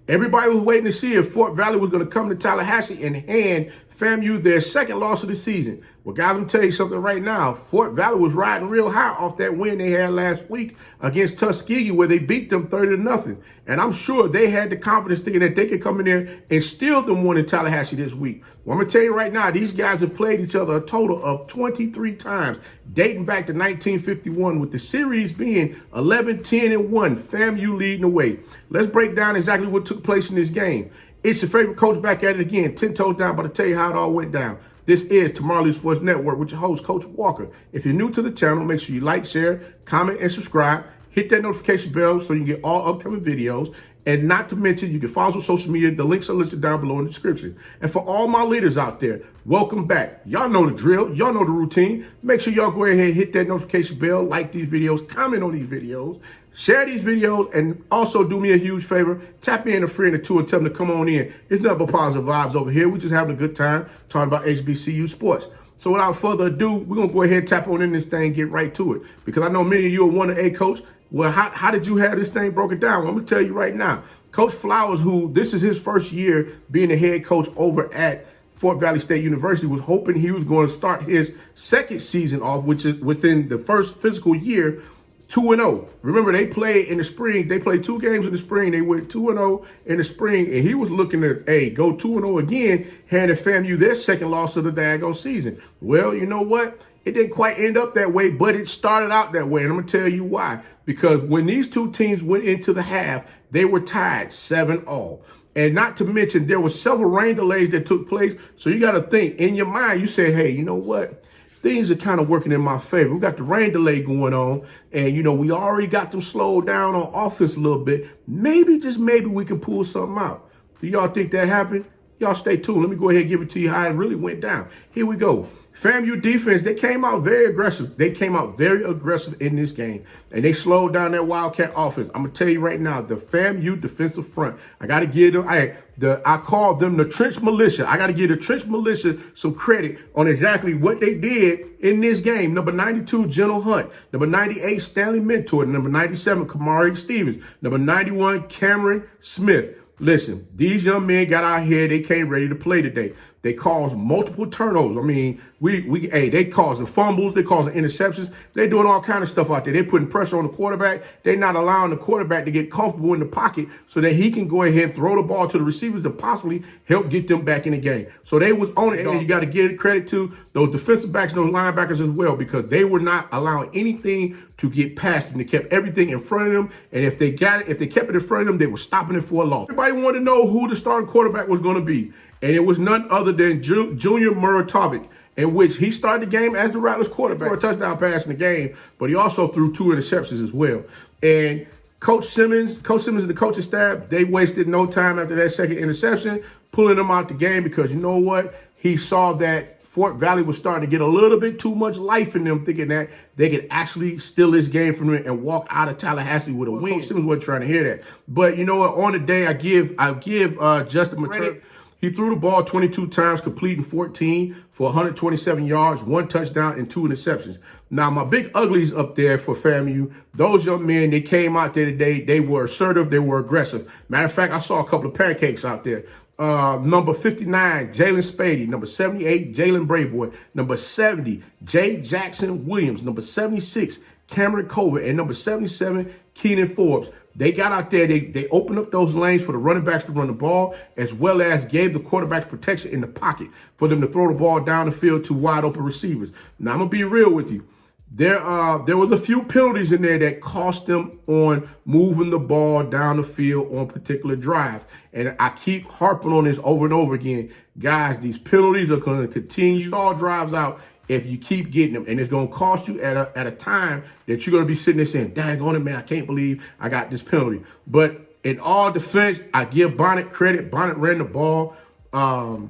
Everybody was waiting to see if Fort Valley was going to come to Tallahassee and hand FAMU their second loss of the season. Well, guys, let me tell you something right now. Fort Valley was riding real high off that win they had last week against Tuskegee, where they beat them 30-0. And I'm sure they had the confidence thinking that they could come in there and steal them one in Tallahassee this week. Well, I'm going to tell you right now, these guys have played each other a total of 23 times, dating back to 1951, with the series being 11-10-1, FAMU leading the way. Let's break down exactly what took place in this game. It's your favorite coach back at it again, 10 toes down, but I'll tell you how it all went down. This is Tomorrow Sports Network with your host, Coach Walker. If you're new to the channel, make sure you like, share, comment, and subscribe. Hit that notification bell so you can get all upcoming videos. And not to mention, you can follow us on social media. The links are listed down below in the description. And for all my leaders out there, welcome back. Y'all know the drill. Y'all know the routine. Make sure y'all go ahead and hit that notification bell, like these videos, comment on these videos, share these videos, and also do me a huge favor. Tap in a friend or two and tell them to come on in. It's nothing but positive vibes over here. We're just having a good time talking about HBCU sports. So without further ado, we're going to go ahead and tap on in this thing and get right to it. Because I know many of you are wondering, hey, Coach, well, how did you have this thing broken down? Well, I'm going to tell you right now. Coach Flowers, who this is his first year being the head coach over at Fort Valley State University, was hoping he was going to start his second season off, which is within the first physical year, 2-0. Remember, they played in the spring. They played 2 games in the spring. They went 2-0 in the spring, and he was looking to, go 2-0 again, handing FAMU their second loss of the daggone season. Well, you know what? It didn't quite end up that way, but it started out that way, and I'm going to tell you why. Because when these two teams went into the half, they were tied 7-all. And not to mention, there were several rain delays that took place, so you got to think, in your mind, you say, hey, you know what? Things are kind of working in my favor. We got the rain delay going on, and, we already got them slowed down on offense a little bit. Maybe, just maybe, we can pull something out. Do y'all think that happened? Y'all stay tuned. Let me go ahead and give it to you how it really went down. Here we go. FAMU defense, they came out very aggressive. They came out very aggressive in this game, and they slowed down that Wildcat offense. I'm going to tell you right now, the FAMU defensive front, I got to give them, I call them the trench militia. I got to give the trench militia some credit on exactly what they did in this game. Number 92, General Hunt. Number 98, Stanley Mentor. Number 97, Kamari Stevens. Number 91, Cameron Smith. Listen, these young men got out here. They came ready to play today. They caused multiple turnovers. I mean, they causing fumbles. They causing interceptions. They doing all kind of stuff out there. They putting pressure on the quarterback. They're not allowing the quarterback to get comfortable in the pocket so that he can go ahead and throw the ball to the receivers to possibly help get them back in the game. So they was on it. And you got to give credit to those defensive backs and those linebackers as well, because they were not allowing anything to get past them. They kept everything in front of them. And if they kept it in front of them, they were stopping it for a loss. Everybody wanted to know who the starting quarterback was going to be. And it was none other than Junior Muratovic, in which he started the game as the Rattlers quarterback for a touchdown pass in the game, but he also threw 2 interceptions as well. And Coach Simmons and the coaching staff, they wasted no time after that second interception, pulling them out the game, because you know what? He saw that Fort Valley was starting to get a little bit too much life in them, thinking that they could actually steal this game from them and walk out of Tallahassee with a win. Coach Simmons wasn't trying to hear that. But you know what? On the day, I give Justin Materna. He threw the ball 22 times, completing 14 for 127 yards, 1 touchdown, and 2 interceptions. Now, my big uglies up there for FAMU, those young men, they came out there today. They were assertive. They were aggressive. Matter of fact, I saw a couple of pancakes out there. Number 59, Jalen Spady. Number 78, Jalen Brayboy. Number 70, Jay Jackson Williams. Number 76, Cameron Covert. And number 77, Keenan Forbes. They got out there, they opened up those lanes for the running backs to run the ball, as well as gave the quarterbacks protection in the pocket for them to throw the ball down the field to wide open receivers. Now, I'm going to be real with you. There was a few penalties in there that cost them on moving the ball down the field on particular drives. And I keep harping on this over and over again. Guys, these penalties are going to continue to stall drives out if you keep getting them. And it's going to cost you at a time that you're going to be sitting there saying, dang on it, man, I can't believe I got this penalty. But in all defense, I give Bonnet credit. Bonnet ran the ball. Bonnet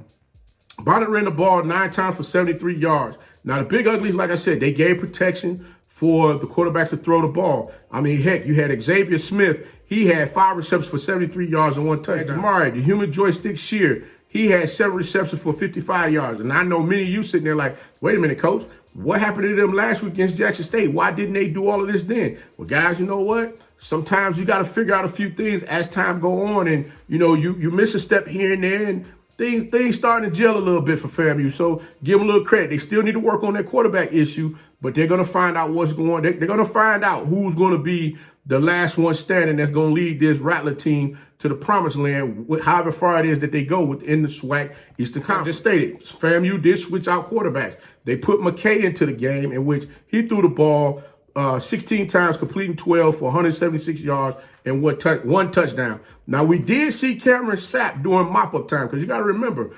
ran the ball 9 times for 73 yards. Now, the big uglies, like I said, they gave protection for the quarterbacks to throw the ball. I mean, heck, you had Xavier Smith. He had 5 receptions for 73 yards and 1 touchdown. Jah'marae, the human joystick shear, he had 7 receptions for 55 yards. And I know many of you sitting there like, wait a minute, coach, what happened to them last week against Jackson State? Why didn't they do all of this then? Well, guys, you know what? sometimes you got to figure out a few things as time go on, and you miss a step here and there, and things starting to gel a little bit for FAMU. So give them a little credit. They still need to work on that quarterback issue, but they're going to find out what's going on. They're going to find out who's going to be the last one standing that's going to lead this Rattler team to the promised land, however far it is that they go within the SWAC Eastern Conference. Just stated, FAMU did switch out quarterbacks. They put McKay into the game, in which he threw the ball 16 times, completing 12 for 176 yards and one touchdown. Now, we did see Cameron Sapp during mop-up time, because you got to remember,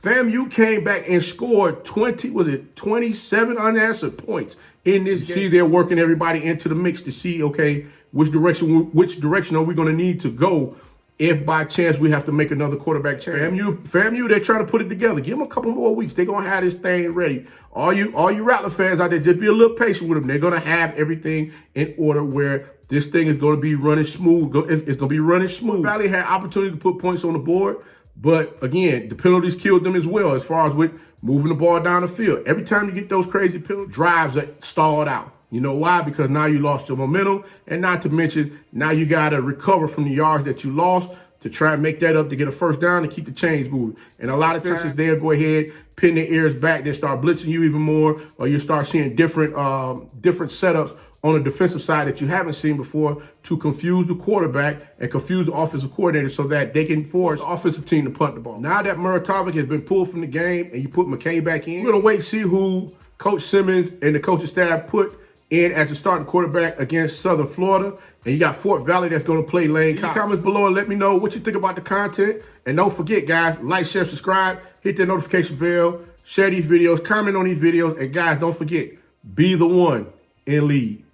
FAMU came back and scored 27 unanswered points in this game. See, they're working everybody into the mix to see, okay, which direction are we going to need to go if by chance we have to make another quarterback change. FAMU, they're trying to put it together. Give them a couple more weeks. They're going to have this thing ready. All you Rattler fans out there, just be a little patient with them. They're going to have everything in order where this thing is going to be running smooth. It's going to be running smooth. Valley had opportunity to put points on the board, but again, the penalties killed them as well, as far as with moving the ball down the field. Every time you get those crazy penalties, drives are stalled out. You know why? Because now you lost your momentum, and not to mention, now you got to recover from the yards that you lost to try and make that up to get a first down and keep the chains moving. And a lot of times they'll go ahead, pin their ears back, they start blitzing you even more, or you start seeing different setups on the defensive side that you haven't seen before to confuse the quarterback and confuse the offensive coordinator so that they can force the offensive team to punt the ball. Now that Muratovic has been pulled from the game and you put McKay back in, we're going to wait and see who Coach Simmons and the coaching staff put in as the starting quarterback against Southern Florida. And you got Fort Valley that's going to play Lane College. Comments below and let me know what you think about the content. And don't forget, guys, like, share, subscribe, hit that notification bell, share these videos, comment on these videos. And guys, don't forget, be the one in lead.